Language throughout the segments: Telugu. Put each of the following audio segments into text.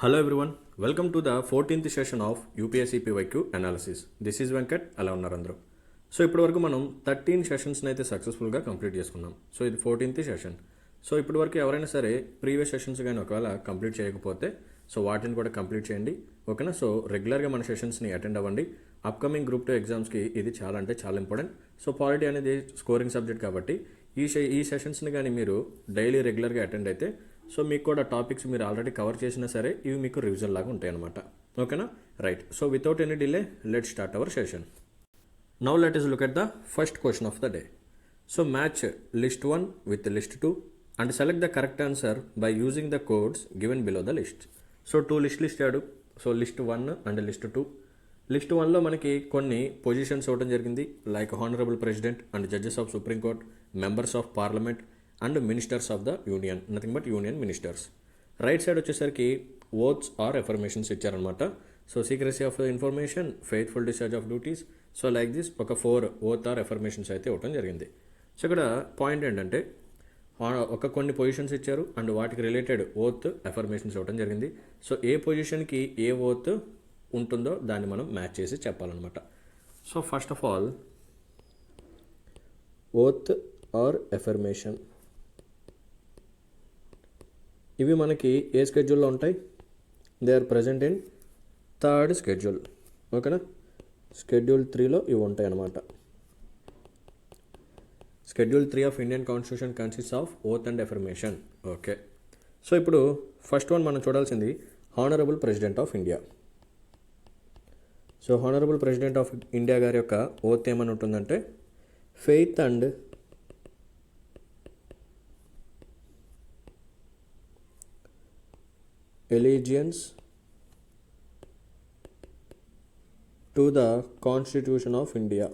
Hello everyone, welcome to the 14th session of UPSC PYQ analysis. This is Venkat, అలా ఉన్నారు అందరూ. సో ఇప్పటి వరకు మనం 13 సెషన్స్ని అయితే సక్సెస్ఫుల్గా కంప్లీట్ చేసుకున్నాం. సో ఇది 14th సెషన్. సో ఇప్పటి వరకు ఎవరైనా సరే ప్రీవియస్ సెషన్స్ కానీ ఒకవేళ కంప్లీట్ చేయకపోతే సో వాటిని కూడా కంప్లీట్ చేయండి, ఓకేనా. సో రెగ్యులర్గా మన సెషన్స్ని అటెండ్ అవ్వండి. అప్కమింగ్ గ్రూప్ 2 ఎగ్జామ్స్కి ఇది చాలా అంటే చాలా ఇంపార్టెంట్. సో పాలిటీ అనేది స్కోరింగ్ సబ్జెక్ట్ కాబట్టి ఈ సెషన్స్ని కానీ మీరు డైలీ రెగ్యులర్గా అటెండ్ అయితే సో మీకు కూడా టాపిక్స్ మీరు ఆల్రెడీ కవర్ చేసినా సరే ఇవి మీకు రివిజన్ లాగా ఉంటాయి అనమాట, ఓకేనా. Right, so without any delay let start our session. Now let us look at the first question of the day. So match list 1 with list 2 and select the correct answer by using the codes given below the list. So 2 లిస్టులు ఇచ్చాడు. So list 1 and list 2. List 1లో మనకి కొన్ని పొజిషన్స్ ఇవ్వడం జరిగింది, like honourable president and judges of supreme court, members of parliament and ministers of the union, nothing but union ministers. Right side వచ్చేసరికి ఓత్స్ ఆర్ ఎఫర్మేషన్స్ ఇచ్చారనమాట. So secrecy of information, faithful discharge of duties. So like this ఒక 4 ఓత్ ఆర్ ఎఫర్మేషన్స్ అయితే ఇవ్వడం జరిగింది. సో ఇక్కడ పాయింట్ ఏంటంటే ఒక కొన్ని పొజిషన్స్ ఇచ్చారు అండ్ వాటికి రిలేటెడ్ ఓత్ ఎఫర్మేషన్స్ ఇవ్వడం జరిగింది. సో ఏ పొజిషన్కి ఏ ఓత్ ఉంటుందో దాన్ని మనం మ్యాచ్ చేసి చెప్పాలన్నమాట. So first of all oath or affirmation ఇవి మనకి ఏ స్కెడ్యూల్లో ఉంటాయి? They are present in 3rd schedule, ఓకేనా. స్కెడ్యూల్ 3లో ఇవి ఉంటాయి అన్నమాట. Schedule 3 of Indian constitution consist of oath and affirmation, okay. So ఇప్పుడు ఫస్ట్ వన్ మనం చూడాల్సింది honourable president of India. So honourable president of India గారి యొక్క ఓత్ ఏమని ఉంటుందంటే faith and allegiance to the Constitution of India.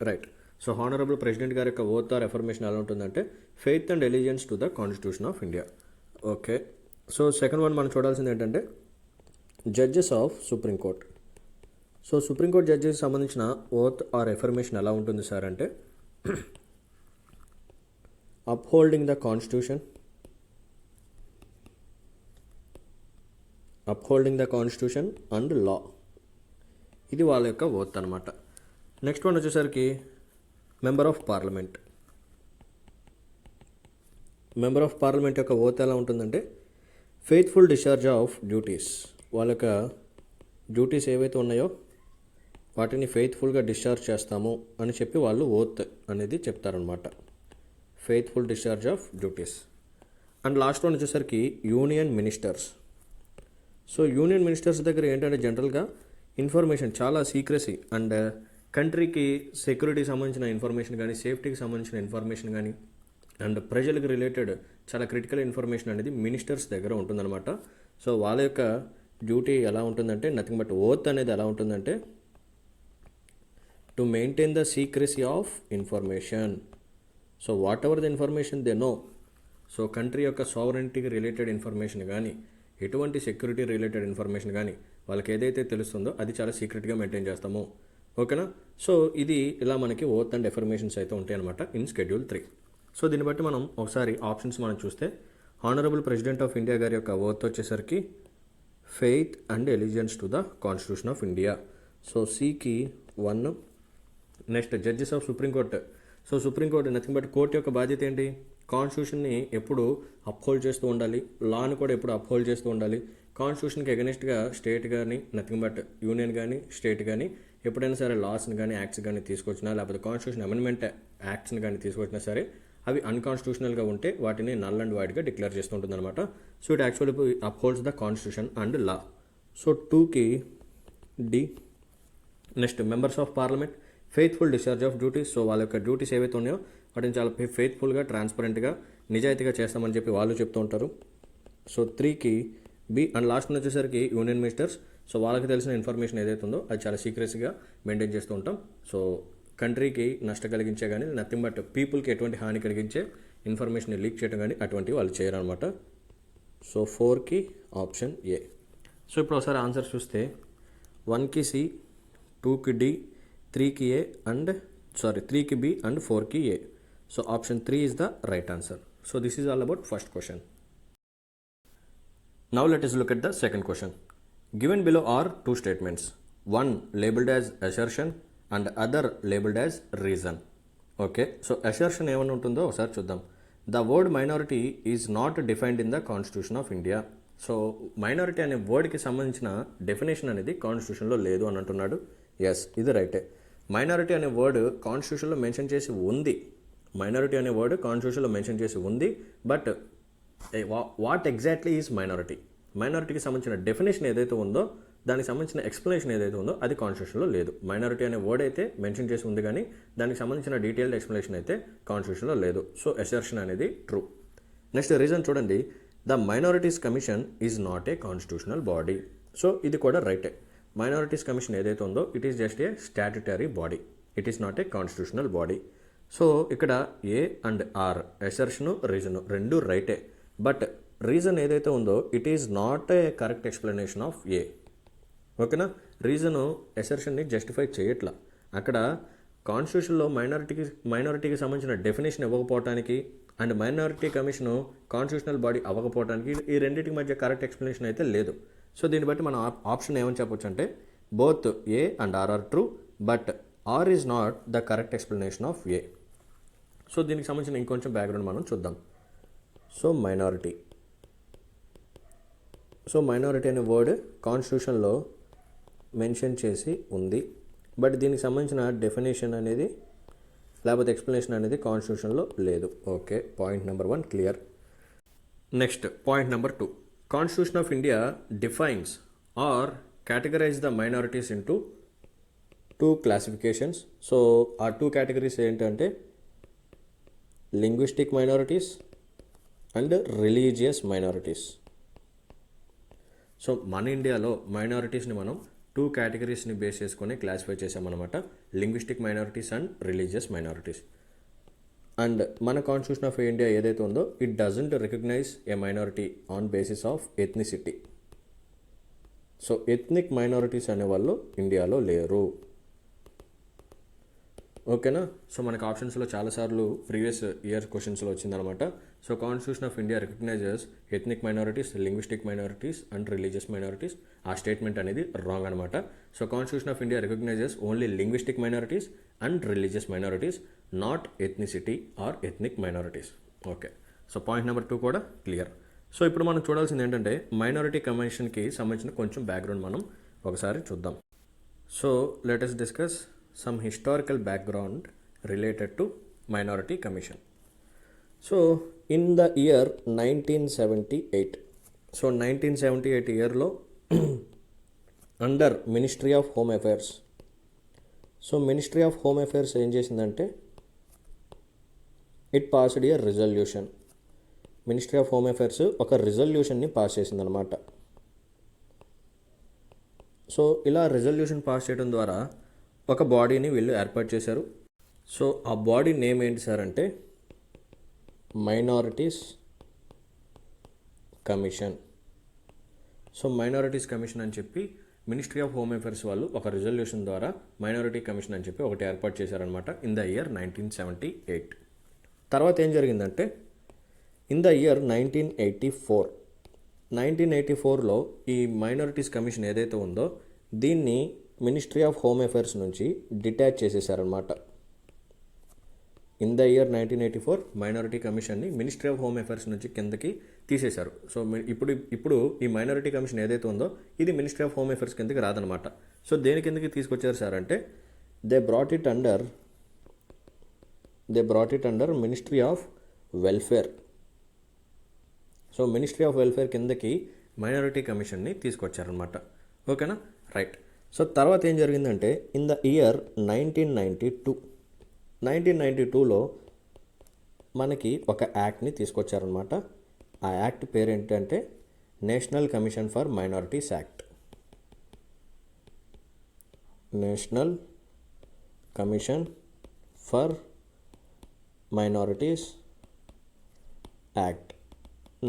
Right, so honourable president గారి యొక్క ఓత్ ఆర్ ఎఫర్మేషన్ ఎలా ఉంటుందంటే faith and allegiance to the constitution of India, okay. So second one మనం చూడాల్సింది ఏంటంటే judges of supreme court. So supreme court జడ్జెస్కి సంబంధించిన ఓత్ ఆర్ ఎఫర్మేషన్ ఎలా ఉంటుంది సార్ అంటే upholding the constitution, upholding the constitution and law. ఇది వాళ్ళ యొక్క ఓత్ అనమాట. నెక్స్ట్ వన్ వచ్చేసరికి member of parliament. Member of parliament యొక్క ఓత్ ఎలా ఉంటుందంటే ఫెయిత్ఫుల్ డిశ్చార్జ్ ఆఫ్ డ్యూటీస్. వాళ్ళ యొక్క డ్యూటీస్ ఏవైతే ఉన్నాయో వాటిని ఫెయిత్ఫుల్గా డిశ్చార్జ్ చేస్తాము అని చెప్పి వాళ్ళు ఓత్ అనేది చెప్తారనమాట, faithful discharge of duties. And last one వచ్చేసరికి union ministers. So union ministers దగ్గర ఏంటంటే జనరల్గా ఇన్ఫర్మేషన్ చాలా సీక్రెసీ అండ్ కంట్రీకి సెక్యూరిటీకి సంబంధించిన ఇన్ఫర్మేషన్ కానీ, సేఫ్టీకి సంబంధించిన ఇన్ఫర్మేషన్ కానీ అండ్ ప్రజలకు రిలేటెడ్ చాలా క్రిటికల్ ఇన్ఫర్మేషన్ అనేది మినిస్టర్స్ దగ్గర ఉంటుందన్నమాట. సో వాళ్ళ యొక్క డ్యూటీ ఎలా ఉంటుందంటే నథింగ్ బట్ ఓత్ అనేది ఎలా ఉంటుందంటే to maintain the secrecy of information. So what ever the information they know, so country యొక్క సావరెంటీకి రిలేటెడ్ ఇన్ఫర్మేషన్ కానీ, ఎటువంటి సెక్యూరిటీ రిలేటెడ్ ఇన్ఫర్మేషన్ కానీ వాళ్ళకి ఏదైతే తెలుస్తుందో అది చాలా సీక్రెట్గా మెయింటైన్ చేస్తాము, ఓకేనా. సో ఇది ఇలా మనకి ఓత్ అండ్ ఎఫర్మేషన్స్ అయితే ఉంటాయి అనమాట ఇన్ షెడ్యూల్ 3. సో దీన్ని బట్టి మనం ఒకసారి ఆప్షన్స్ మనం చూస్తే హానరబుల్ ప్రెసిడెంట్ ఆఫ్ ఇండియా గారి యొక్క ఓత్ వచ్చేసరికి faith and allegiance to the constitution of India. So సికి 1. Next judges of supreme court. So supreme court nothing but court యొక్క బాధ్యత ఏంటి? కాన్స్టిట్యూషన్ని ఎప్పుడు అప్హోల్డ్ చేస్తూ ఉండాలి, లాను కూడా ఎప్పుడు అప్హోల్డ్ చేస్తూ ఉండాలి. కాన్స్టిట్యూషన్కి ఎగనెస్ట్గా స్టేట్ కానీ నథింగ్ బట్ యూనియన్ కానీ స్టేట్ కానీ ఎప్పుడైనా సరే లాస్ని కానీ యాక్ట్స్ కానీ తీసుకొచ్చినా లేకపోతే కాన్స్టిట్యూషన్ అమెండ్మెంట్ యాక్ట్స్ని కానీ తీసుకొచ్చినా సరే అవి అన్కాన్స్టిట్యూషనల్గా ఉంటే వాటిని నల్ అండ్ వైడ్గా డిక్లేర్ చేస్తుంటుంది అనమాట. So it actually upholds the constitution and law. So 2కి D. Next members of parliament faithful discharge of duties. So వాళ్ళ యొక్క డ్యూటీస్ ఏవైతే ఉన్నాయో వాటిని చాలా ఫెయిత్ఫుల్గా, ట్రాన్స్పరెంట్గా, నిజాయితీగా చేస్తామని చెప్పి వాళ్ళు చెప్తూ ఉంటారు. సో 3కి బి. అండ్ లాస్ట్ వచ్చేసరికి యూనియన్ మినిస్టర్స్. సో వాళ్ళకి తెలిసిన ఇన్ఫర్మేషన్ ఏదైతే ఉందో అది చాలా సీక్రెసీగా మెయింటైన్ చేస్తూ ఉంటాం. సో కంట్రీకి నష్టం కలిగించే కానీ నథింగ్ బట్ పీపుల్కి ఎటువంటి హాని కలిగించే ఇన్ఫర్మేషన్ లీక్ చేయడం కానీ అటువంటివి వాళ్ళు చేయరనమాట. సో 4కి ఆప్షన్ ఏ. సో ఇప్పుడు ఒకసారి ఆన్సర్ చూస్తే 1కి సి, 2కి డి, 3కి ఏ అండ్ 3కి బి అండ్ 4కి ఏ. So option 3 is the right answer. So this is all about first question. Now let us look at the second question. Given below are two statements, one labeled as assertion and other labeled as reason. Okay, so assertion ఏమని ఉంటుందో ఒకసారి చూద్దాం. The word minority is not defined in the Constitution of India. So minority అనే వర్డ్కి సంబంధించిన డెఫినేషన్ అనేది కాన్స్టిట్యూషన్లో లేదు అని అంటున్నాడు. ఎస్, ఇది రైటే. మైనారిటీ అనే వర్డ్ కాన్స్టిట్యూషన్లో మెన్షన్ చేసి ఉంది. మైనారిటీ అనే వర్డ్ కాన్స్టిట్యూషన్లో మెన్షన్ చేసి ఉంది. But what exactly is minority, మైనారిటీకి సంబంధించిన డెఫినేషన్ ఏదైతే ఉందో, దానికి సంబంధించిన ఎక్స్ప్లెనేషన్ ఏదైతే ఉందో అది కాన్స్టిట్యూషన్లో లేదు. మైనారిటీ అనే వర్డ్ అయితే మెన్షన్ చేసి ఉంది, కానీ దానికి సంబంధించిన డీటెయిల్డ్ ఎక్స్ప్లెనేషన్ అయితే కాన్స్టిట్యూషన్లో లేదు. సో అసర్షన్ అనేది ట్రూ. నెక్స్ట్ రీజన్ చూడండి, the minorities commission is not a constitutional body. So ఇది కూడా రైటే. మైనారిటీస్ కమిషన్ ఏదైతే ఉందో it is just a statutory body, it is not a constitutional body. So ఇక్కడ A and R, assertion reason రెండు రైటే. బట్ రీజన్ ఏదైతే ఉందో it is not a correct explanation of A. ఓకేనా, అసర్షన్ని జస్టిఫై చేయట్లా. అక్కడ కాన్స్టిట్యూషన్లో మైనారిటీకి సంబంధించిన definition ఇవ్వకపోవటానికి and minority commission constitutional body అవ్వకపోవడానికి ఈ రెండింటికి మధ్య కరెక్ట్ ఎక్స్ప్లెనేషన్ అయితే లేదు. సో దీన్ని బట్టి మనం ఆప్షన్ ఏమని చెప్పొచ్చు అంటే both A and R R true, but R is not the correct explanation of A. So దీనికి సంబంధించిన ఇంకొంచెం బ్యాక్గ్రౌండ్ మనం చూద్దాం. సో మైనారిటీ అనే వర్డ్ కాన్స్టిట్యూషన్లో మెన్షన్ చేసి ఉంది, బట్ దీనికి సంబంధించిన డెఫినేషన్ అనేది లేకపోతే ఎక్స్ప్లెనేషన్ అనేది కాన్స్టిట్యూషన్లో లేదు. Okay, point number 1 clear. Next point number 2, constitution of India defines or categorise the minorities into 2 classifications. So ఆ 2 కేటగిరీస్ ఏంటంటే linguistic minorities and religious minorities. So మన ఇండియాలో మైనారిటీస్ని మనం 2 కేటగిరీస్ని బేస్ చేసుకొని క్లాసిఫై చేసామన్నమాట, linguistic minorities and religious minorities. And మన కాన్స్టిట్యూషన్ ఆఫ్ ఇండియా ఏదైతే ఉందో it doesn't recognise a minority on basis of ethnicity. So ethnic minorities అనేవాళ్ళు ఇండియాలో లేరు. ఓకేనా, సో మనకు ఆప్షన్స్లో చాలాసార్లు ప్రీవియస్ ఇయర్ క్వశ్చన్స్లో వచ్చిందనమాట. So constitution of India recognises ethnic minorities, linguistic minorities and religious minorities. ఆ స్టేట్మెంట్ అనేది రాంగ్ అనమాట. So constitution of India recognises only linguistic minorities and religious minorities, not ethnicity or ethnic minorities. Okay, so point number 2 కూడా క్లియర్. సో ఇప్పుడు మనం చూడాల్సింది ఏంటంటే మైనారిటీ కమిషన్కి సంబంధించిన కొంచెం బ్యాక్గ్రౌండ్ మనం ఒకసారి చూద్దాం. So let us discuss some historical background related to minority commission. So in the year 1978, so 1978 year lo under Ministry of Home Affairs, so Ministry of Home Affairs ఏం చేసిందంటే it passed a resolution. Ministry of Home Affairs ఒక రిజల్యూషన్ని పాస్ చేసిందనమాట. సో ఇలా రిజల్యూషన్ పాస్ చేయడం ద్వారా ఒక బాడీని వీళ్ళు ఏర్పాటు చేశారు. సో ఆ బాడీ నేమ్ ఏంటి సార్ అంటే minorities commission. So minorities commission అని చెప్పి మినిస్ట్రీ ఆఫ్ హోమ్ అఫైర్స్ వాళ్ళు ఒక రిజల్యూషన్ ద్వారా మైనారిటీ కమిషన్ అని చెప్పి ఒకటి ఏర్పాటు చేశారనమాట ఇన్ ద ఇయర్ 1978. తర్వాత ఏం జరిగిందంటే ఇన్ ద ఇయర్ 1984లో ఈ మైనారిటీస్ కమిషన్ ఏదైతే ఉందో దీన్ని మినిస్ట్రీ ఆఫ్ హోమ్ అఫైర్స్ నుంచి డిటాచ్ చేసేసారనమాట. ఇన్ ద ఇయర్ 1984 మైనారిటీ కమిషన్ని మినిస్ట్రీ ఆఫ్ హోమ్ అఫైర్స్ నుంచి కిందకి తీసేశారు. సో ఇప్పుడు ఈ మైనారిటీ కమిషన్ ఏదైతే ఉందో ఇది మినిస్ట్రీ ఆఫ్ హోమ్ అఫైర్స్ కిందకి రాదనమాట. సో దేని కిందకి తీసుకొచ్చారు సార్ అంటే they brought it under ministry of welfare. So ministry of welfare కిందకి మైనారిటీ కమిషన్ని తీసుకొచ్చారనమాట. ఓకేనా, రైట్. సో తర్వాత ఏం జరిగిందంటే ఇన్ ద ఇయర్ 1992లో మనకి ఒక యాక్ట్ని తీసుకొచ్చారనమాట. ఆ యాక్ట్ పేరు ఏంటంటే national commission for minorities act. National commission for minorities act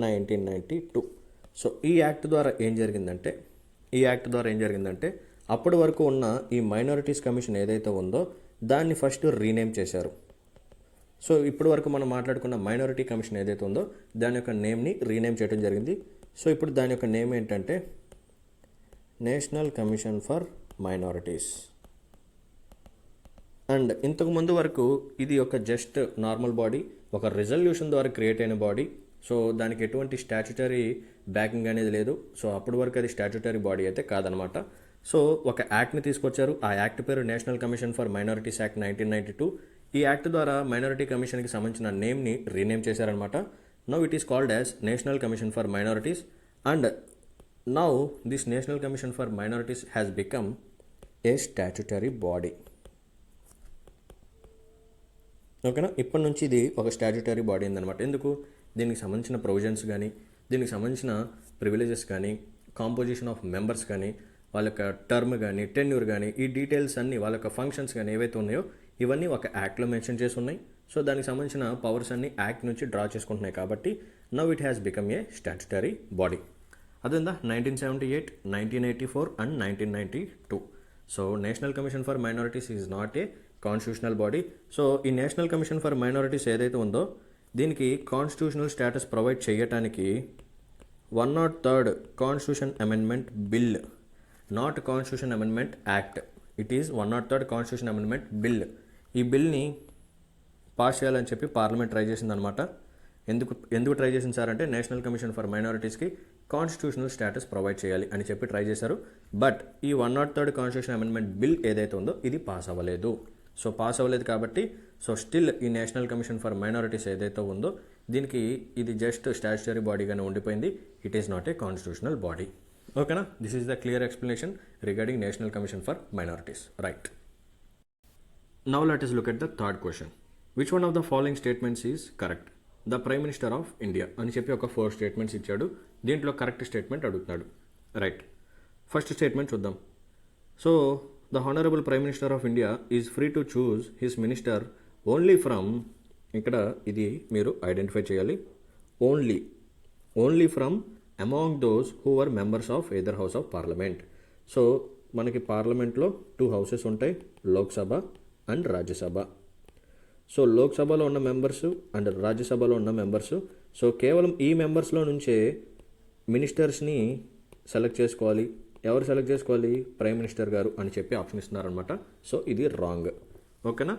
1992. So ఈ యాక్ట్ ద్వారా ఏం జరిగిందంటే అప్పటి వరకు ఉన్న ఈ మైనారిటీస్ కమిషన్ ఏదైతే ఉందో దాన్ని ఫస్ట్ రీనేమ్ చేశారు. సో ఇప్పటి వరకు మనం మాట్లాడుకున్న మైనారిటీ కమిషన్ ఏదైతే ఉందో దాని యొక్క నేమ్ని రీనేమ్ చేయడం జరిగింది. సో ఇప్పుడు దాని యొక్క నేమ్ ఏంటంటే national commission for minorities. And ఇంతకుముందు వరకు ఇది ఒక జస్ట్ నార్మల్ బాడీ, ఒక రిజల్యూషన్ ద్వారా క్రియేట్ అయిన బాడీ. సో దానికి ఎటువంటి స్టాట్యుటరీ బ్యాకింగ్ అనేది లేదు. సో అప్పటి వరకు అది స్టాట్యుటరీ బాడీ అయితే కాదనమాట. సో ఒక యాక్ట్ని తీసుకొచ్చారు. ఆ యాక్ట్ పేరు national commission for minorities act 1992. ఈ యాక్ట్ ద్వారా మైనారిటీ కమిషన్కి సంబంధించిన నేమ్ని రీనేమ్ చేశారనమాట. Now it is called as national commission for minorities. And now this national commission for minorities has become a statutory body. ఓకేనా, ఇప్పటి నుంచి ఇది ఒక స్టాట్యుటరీ బాడీ ఉందన్నమాట. ఎందుకు? దీనికి సంబంధించిన ప్రొవిజన్స్ కానీ, దీనికి సంబంధించిన ప్రివిలేజెస్ కానీ, కాంపోజిషన్ ఆఫ్ మెంబర్స్ కానీ, వాళ్ళ యొక్క టర్మ్ కానీ, టెన్యూర్ కానీ, ఈ డీటెయిల్స్ అన్నీ, వాళ్ళ యొక్క ఫంక్షన్స్ కానీ ఏవైతే ఉన్నాయో ఇవన్నీ ఒక యాక్ట్లో మెన్షన్ చేసి ఉన్నాయి. సో దానికి సంబంధించిన పవర్స్ అన్ని యాక్ట్ నుంచి డ్రా చేసుకుంటున్నాయి కాబట్టి now it has become a statutory body. అదేందా 1978, 1984 అండ్ 1992. So national commission for minorities is not a constitutional body. So ఈ నేషనల్ కమిషన్ ఫర్ మైనారిటీస్ ఏదైతే ఉందో దీనికి కాన్స్టిట్యూషనల్ స్టేటస్ ప్రొవైడ్ చేయటానికి 103rd constitution amendment bill, not constitution amendment act, it is 103rd constitution amendment bill. ఈ బిల్ని పాస్ చేయాలని చెప్పి పార్లమెంట్ ట్రై చేసిందనమాట. ఎందుకు ట్రై చేసింది సార్ అంటే నేషనల్ కమిషన్ ఫర్ మైనారిటీస్కి కాన్స్టిట్యూషనల్ స్టేటస్ ప్రొవైడ్ చేయాలి అని చెప్పి ట్రై చేశారు. బట్ ఈ 103rd కాన్స్టిట్యూషన్ అమెండ్మెంట్ బిల్ ఏదైతే ఉందో ఇది పాస్ అవ్వలేదు. సో పాస్ అవ్వలేదు కాబట్టి సో స్టిల్ ఈ నేషనల్ కమిషన్ ఫర్ మైనారిటీస్ ఏదైతే ఉందో దీనికి ఇది జస్ట్ స్టాట్యుటరీ బాడీగానే ఉండిపోయింది. It is not a constitutional body. ఓకేనా, this is the clear explanation regarding national commission for minorities. Right, now let us look at the third question. Which one of the following statements is correct? The prime minister of India అని చెప్పి ఒక 4 స్టేట్మెంట్స్ ఇచ్చాడు. దీంట్లో కరెక్ట్ స్టేట్మెంట్ అడుగుతున్నాడు. రైట్, ఫస్ట్ స్టేట్మెంట్ చూద్దాం. So the honourable prime minister of India is free to choose his minister only from, ఇక్కడ ఇది మీరు ఐడెంటిఫై చేయాలి, only from among those who are members of either house of parliament. So మనకి పార్లమెంట్లో 2 హౌసెస్ ఉంటాయి, లోక్సభ అండ్ రాజ్యసభ. సో లోక్సభలో ఉన్న మెంబర్సు అండ్ రాజ్యసభలో ఉన్న మెంబర్సు, సో కేవలం ఈ మెంబర్స్లో నుంచే మినిస్టర్స్ని సెలెక్ట్ చేసుకోవాలి. ఎవరు సెలెక్ట్ చేసుకోవాలి? ప్రైమ్ మినిస్టర్ గారు అని చెప్పి ఆప్షన్ ఇస్తున్నారనమాట. సో ఇది రాంగ్. ఓకేనా,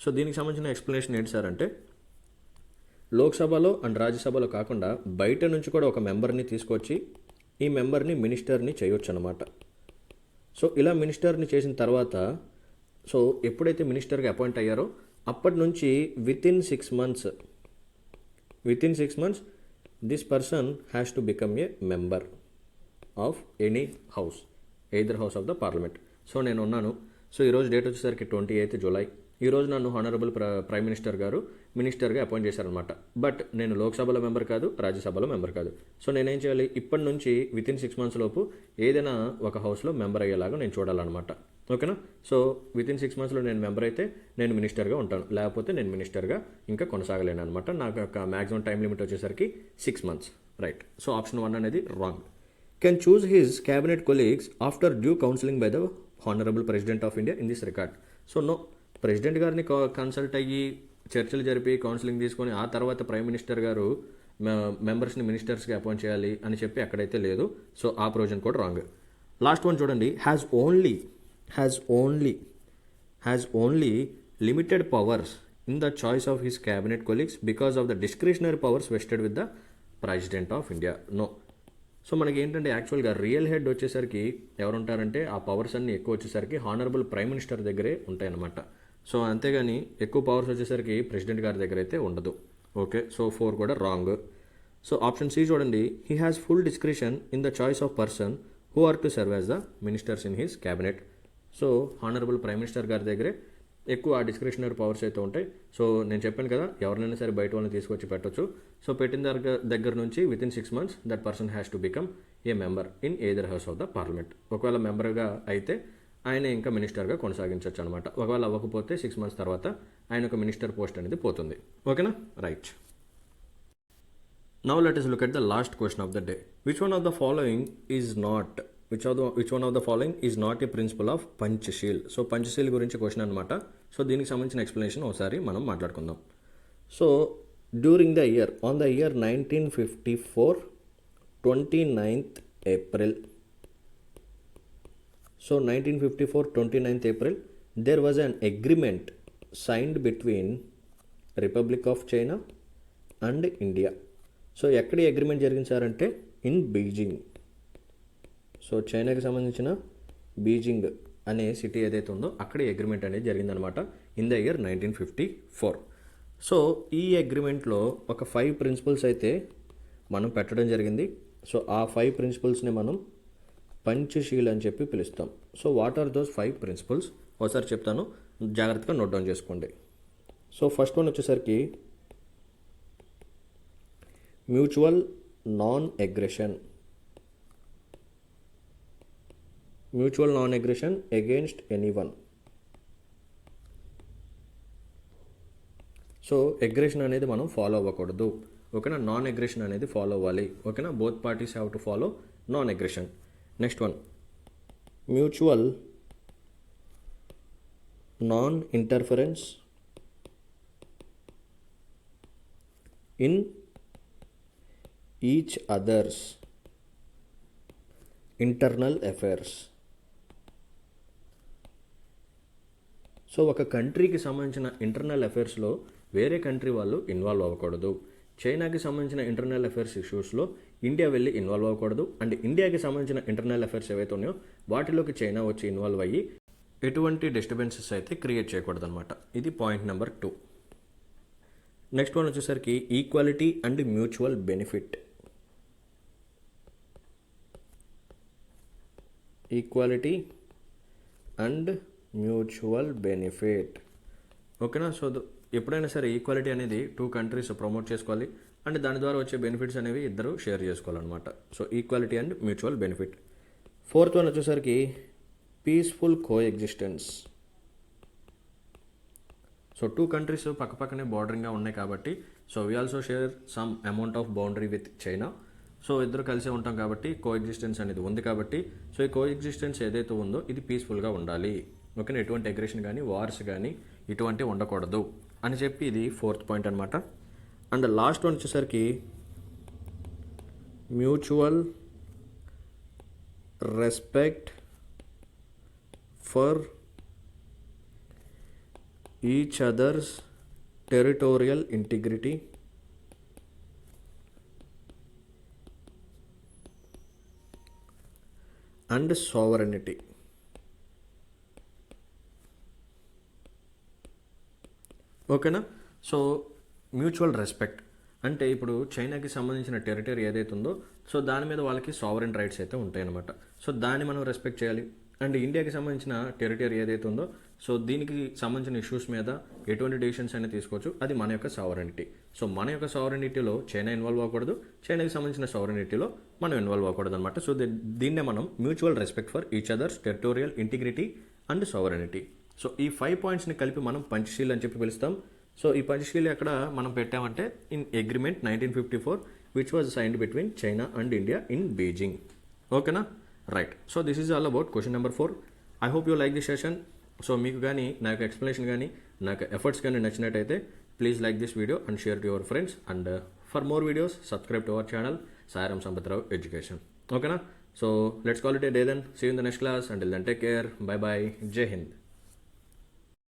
సో దీనికి సంబంధించిన ఎక్స్ప్లెనేషన్ ఏంటి సార్ అంటే లోక్సభలో అండ్ రాజ్యసభలో కాకుండా బయట నుంచి కూడా ఒక మెంబర్ని తీసుకొచ్చి ఈ మెంబర్ని మినిస్టర్ని చేయొచ్చు అనమాట. సో ఇలా మినిస్టర్ని చేసిన తర్వాత సో ఎప్పుడైతే మినిస్టర్గా అపాయింట్ అయ్యారో అప్పటి నుంచి within 6 months this person has to become a member of any house, either house of the parliament. So నేను ఉన్నాను. సో ఈరోజు డేట్ వచ్చేసరికి 28th July. ఈరోజు నన్ను హానరబుల్ ప్రైమ్ మినిస్టర్ గారు మినిస్టర్గా అపాయింట్ చేశారనమాట. బట్ నేను లోక్సభలో మెంబర్ కాదు, రాజ్యసభలో మెంబర్ కాదు. సో నేనేం చేయాలి? ఇప్పటి నుంచి వితిన్ 6 months లోపు ఏదైనా ఒక హౌస్లో మెంబర్ అయ్యేలాగా నేను చూడాలన్నమాట. ఓకేనా, సో వితిన్ 6 monthsలో నేను మెంబర్ అయితే నేను మినిస్టర్గా ఉంటాను, లేకపోతే నేను మినిస్టర్గా ఇంకా కొనసాగలేను అనమాట. నాకు యొక్క మ్యాక్సిమం టైం లిమిట్ వచ్చేసరికి 6 months. రైట్, సో ఆప్షన్ 1 అనేది wrong. Can choose his cabinet colleagues after due counselling by the honourable president of India in this record. So no, president గారిని కన్సల్ట్ అయ్యి చర్చలు జరిపి కౌన్సిలింగ్ తీసుకొని ఆ తర్వాత ప్రైమ్ మినిస్టర్ గారు మెంబర్స్ని మినిస్టర్స్కి అపాయింట్ చేయాలి అని చెప్పి అక్కడైతే లేదు. సో ఆ ప్రొవిజన్ కూడా రాంగ్. లాస్ట్ వన్ చూడండి, has only limited powers in the choice of his cabinet colleagues because of the discretionary powers vested with the president of India. No, so మనకి ఏంటంటే యాక్చువల్గా రియల్ హెడ్ వచ్చేసరికి ఎవరుంటారంటే ఆ పవర్స్ అన్ని ఎక్కువ వచ్చేసరికి హానరబుల్ ప్రైమ్ మినిస్టర్ దగ్గరే ఉంటాయన్నమాట. సో అంతేగాని ఎక్కువ పవర్స్ వచ్చేసరికి ప్రెసిడెంట్ గారి దగ్గర అయితే ఉండదు. ఓకే, సో 4 కూడా రాంగ్. సో ఆప్షన్ సి చూడండి, he has full discretion in the choice of person who are to serve as the ministers in his cabinet. So honourable prime minister గారి దగ్గరే ఎక్కువ డిస్క్రిషనరీ పవర్స్ అయితే ఉంటాయి. సో నేను చెప్పాను కదా, ఎవరినైనా సరే బయట వాళ్ళని తీసుకొచ్చి పెట్టొచ్చు. సో పెట్టిన దగ్గర నుంచి within 6 months that person has to become a member in either house of the parliament. ఒకవేళ మెంబర్గా అయితే ఆయన ఇంకా మినిస్టర్గా కొనసాగించవచ్చు అనమాట. ఒకవేళ అవ్వకపోతే 6 months తర్వాత ఆయన ఒక మినిస్టర్ పోస్ట్ అనేది పోతుంది. ఓకేనా, right. Now let us look at the last question of the day. Which one of the following is not a principle of Panchsheel? So Panchsheel గురించి క్వశ్చన్ అనమాట. సో దీనికి సంబంధించిన ఎక్స్ప్లెనేషన్ ఒకసారి మనం మాట్లాడుకుందాం. So during the year 1954 29th April. So 1954 29th April, there was an agreement signed between Republic of China and India. So ఎక్కడ అగ్రిమెంట్ జరిగింది సార్ అంటే ఇన్ బీజింగ్. సో చైనాకి సంబంధించిన బీజింగ్ అనే సిటీ ఏదైతే ఉందో అక్కడ అగ్రిమెంట్ అనేది జరిగిందనమాట ఇన్ ద ఇయర్ 1954. సో ఈ అగ్రిమెంట్లో ఒక 5 ప్రిన్సిపల్స్ అయితే మనం పెట్టడం జరిగింది. సో ఆ 5 ప్రిన్సిపల్స్ని మనం పంచశీల్ అని చెప్పి పిలుస్తాం. So what are those 5 principles ఒకసారి చెప్తాను, జాగ్రత్తగా నోట్ డౌన్ చేసుకోండి. సో ఫస్ట్ వన్ వచ్చేసరికి mutual non aggression. Mutual non aggression against anyone. So aggression అనేది మనం ఫాలో అవ్వకూడదు, ఓకేనా. నాన్ అగ్రెషన్ అనేది ఫాలో అవ్వాలి, ఓకేనా. Both parties have to follow non aggression. Next one, mutual non interference in each others internal affairs. So ఒక కంట్రీకి సంబంధించిన ఇంటర్నల్ అఫైర్స్లో వేరే కంట్రీ వాళ్ళు ఇన్వాల్వ్ అవ్వకూడదు. చైనాకి సంబంధించిన ఇంటర్నల్ అఫైర్స్ ఇష్యూస్లో ఇండియా వెళ్ళి ఇన్వాల్వ్ అవ్వకూడదు. అండ్ ఇండియాకి సంబంధించిన ఇంటర్నల్ అఫైర్స్ ఏవైతే ఉన్నాయో వాటిలోకి చైనా వచ్చి ఇన్వాల్వ్ అయ్యి ఎటువంటి డిస్టర్బెన్సెస్ అయితే క్రియేట్ చేయకూడదు అనమాట. ఇది పాయింట్ నెంబర్ 2. నెక్స్ట్ వన్ వచ్చేసరికి equality and mutual benefit. Equality and mutual benefit, ఓకేనా. సో ఎప్పుడైనా సరే ఈక్వాలిటీ అనేది 2 కంట్రీస్ ప్రమోట్ చేసుకోవాలి అండ్ దాని ద్వారా వచ్చే బెనిఫిట్స్ అనేవి ఇద్దరు షేర్ చేసుకోవాలన్నమాట. So equality and mutual benefit. Fourth one వచ్చేసరికి పీస్ఫుల్ కో ఎగ్జిస్టెన్స్. సో 2 కంట్రీస్ పక్కపక్కనే బార్డరింగ్గా ఉన్నాయి కాబట్టి so we also share some amount of boundary with China. So ఇద్దరు కలిసే ఉంటాం కాబట్టి కో ఎగ్జిస్టెన్స్ అనేది ఉంది కాబట్టి సో ఈ కో ఎగ్జిస్టెన్స్ ఏదైతే ఉందో ఇది పీస్ఫుల్గా ఉండాలి, ఓకేనా. ఎటువంటి అగ్రెషన్ కానీ వార్స్ కానీ ఇటువంటి ఉండకూడదు అని చెప్పి ఇది 4th పాయింట్ అనమాట. అండ్ లాస్ట్ వన్ వచ్చేసరికి mutual respect for each others territorial integrity and sovereignty. ఓకేనా. సో మ్యూచువల్ రెస్పెక్ట్ అంటే ఇప్పుడు చైనాకి సంబంధించిన టెరిటరీ ఏదైతే ఉందో సో దాని మీద వాళ్ళకి సావరెన్ రైట్స్ అయితే ఉంటాయన్నమాట. సో దాన్ని మనం రెస్పెక్ట్ చేయాలి. అండ్ ఇండియాకి సంబంధించిన టెరిటరీ ఏదైతే ఉందో సో దీనికి సంబంధించిన ఇష్యూస్ మీద ఎటువంటి డెసిషన్స్ అయినా తీసుకోవచ్చు, అది మన యొక్క సావరెనిటీ. సో మన యొక్క సావరెనిటీలో చైనా ఇన్వాల్వ్ అవ్వకూడదు, చైనాకి సంబంధించిన సావరెనిటీలో మనం ఇన్వాల్వ్ అవ్వకూడదు అనమాట. సో దీన్నే మనం mutual respect for each others territorial integrity and sovereignty. So ఈ 5 పాయింట్స్ని కలిపి మనం పంచశీల్ అని చెప్పి పిలుస్తాం. సో ఈ పంచశీల్ ఎక్కడ మనం పెట్టామంటే in agreement 1954 which was signed between China and India in Beijing, ఓకేనా. Right. So this is all about question number 4. I hope you like this session. So మీకు కానీ నా యొక్క ఎక్స్ప్లెనేషన్ కానీ నా యొక్క ఎఫర్ట్స్ కానీ నచ్చినట్టయితే please like this video and share to your friends. And for more videos subscribe to our channel Sairam Sampatirao Education. ఓకేనా. So let's call it a day then. See you in the next class. Until then take care. Bye bye. జై హింద్.